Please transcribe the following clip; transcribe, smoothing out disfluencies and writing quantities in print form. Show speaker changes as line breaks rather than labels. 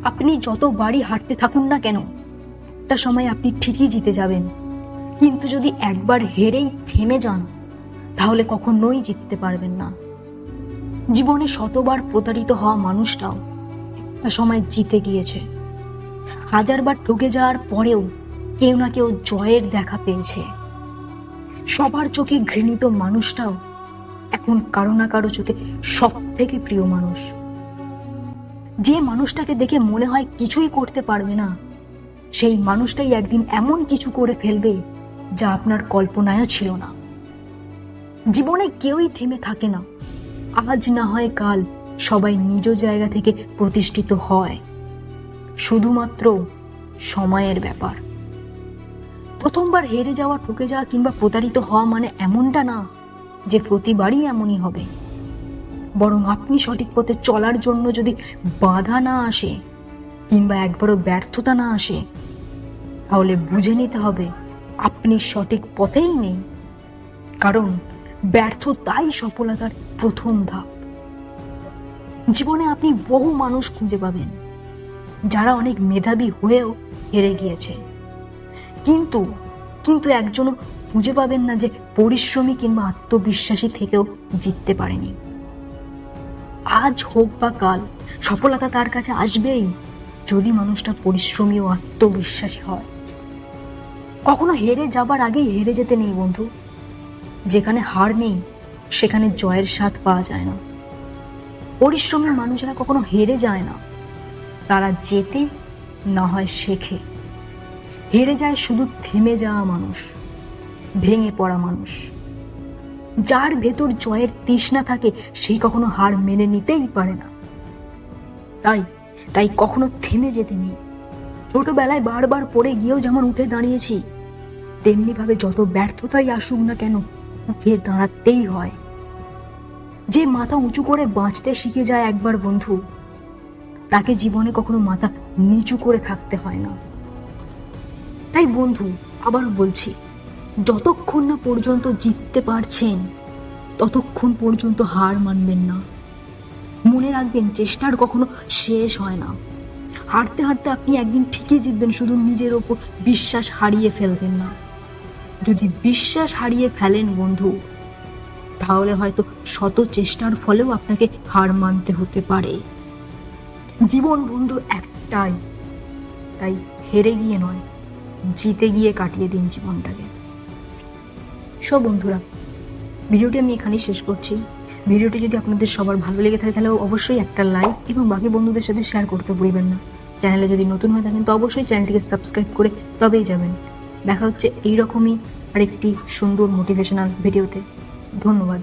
আপনি যতবারই হারতে থাকুন না কেন, একটা সময় আপনি ঠিকই জিতে যাবেন। কিন্তু যদি একবার হেরেই থেমে যান, তাহলে কখনোই জিততে পারবেন না। জীবনে শতবার প্রতারিত হওয়া মানুষটাও একটা সময় জিতে গিয়েছে। হাজারবার ঠকে যাওয়ার পরেও কেউ না কেউ জয়ের দেখা পেয়েছে। সবার চোখে ঘৃণিত মানুষটাও এখন কারো না কারো চোখে সব থেকে প্রিয় মানুষ। যে মানুষটাকে দেখে মনে হয় কিছুই করতে পারবে না, সেই মানুষটাই একদিন এমন কিছু করে ফেলবে যা আপনার কল্পনায়ও ছিল না। জীবনে কেউই থেমে থাকে না। আজ না হয় কাল সবাই নিজ জায়গা থেকে প্রতিষ্ঠিত হয়, শুধুমাত্র সময়ের ব্যাপার। প্রথমবার হেরে যাওয়া, ঠকে যাওয়া কিংবা প্রতারিত হওয়া মানে এমনটা না যে প্রতিবারই এমনই হবে। বরং আপনি সঠিক পথে চলার জন্য যদি বাধা না আসে কিংবা একবারও ব্যর্থতা না আসে, তাহলে বুঝে নিতে হবে আপনি সঠিক পথেই নেই। কারণ ব্যর্থতাই সফলতার প্রথম ধাপ। জীবনে আপনি বহু মানুষ খুঁজে পাবেন যারা অনেক মেধাবী হয়েও হেরে গিয়েছে, কিন্তু একজনও খুঁজে পাবেন না যে পরিশ্রমী কিংবা আত্মবিশ্বাসী থেকেও জিততে পারেনি। আজ হোক বা কাল সফলতা তার কাছে আসবেই, যদি মানুষটা পরিশ্রমী ও আত্মবিশ্বাসী হয়। কখনো হেরে যাবার আগেই হেরে যেতে নেই বন্ধু। যেখানে হার নেই সেখানে জয়ের স্বাদ পাওয়া যায় না। পরিশ্রমী মানুষেরা কখনো হেরে যায় না, তারা জেতে না হয় শেখে। হেরে যায় শুধু থেমে যাওয়া মানুষ, ভেঙে পড়া মানুষ। যার ভেতর জয়ের তৃষ্ণা থাকে সেই কখনো হার মেনে নিতেই পারে না। তাই কখনো থেমে যেতে নেই। ছোটবেলায় বারবার পড়ে গিয়েও যেমন উঠে দাঁড়িয়েছি, তেমনি ভাবে যত ব্যর্থতাই আসুক না কেন উঠে দাঁড়াতেই হয়। যে মাথা উঁচু করে বাঁচতে শিখে যায় একবার বন্ধু, তাকে জীবনে কখনো মাথা নিচু করে থাকতে হয় না। তাই বন্ধু, আবারও বলছি, যতক্ষণ না পর্যন্ত জিততে পারছেন ততক্ষণ পর্যন্ত হার মানবেন না। মনে রাখবেন, চেষ্টার কখনো শেষ হয় না। হারতে হারতে আপনি একদিন ঠিকই জিতবেন, শুধু নিজের ওপর বিশ্বাস হারিয়ে ফেলবেন না। যদি বিশ্বাস হারিয়ে ফেলেন বন্ধু, তাহলে হয়তো শত চেষ্টার ফলেও আপনাকে হার মানতে হতে পারে। জীবন বন্ধু একটাই, তাই হেরে গিয়ে নয়, জিতে গিয়ে কাটিয়ে দিন জীবনটাকে। সব বন্ধুরা, ভিডিওটি আমি এখানেই শেষ করছি। ভিডিওটি যদি আপনাদের সবার ভালো লেগে থাকে তাহলে অবশ্যই একটা লাইক এবং বাকি বন্ধুদের সাথে শেয়ার করতে ভুলবেন না। চ্যানেলে যদি নতুন হয়ে থাকেন তো অবশ্যই চ্যানেলটিকে সাবস্ক্রাইব করে তবেই যাবেন। দেখা হচ্ছে এইরকমই আরেকটি সুন্দর মোটিভেশনাল ভিডিওতে। ধন্যবাদ।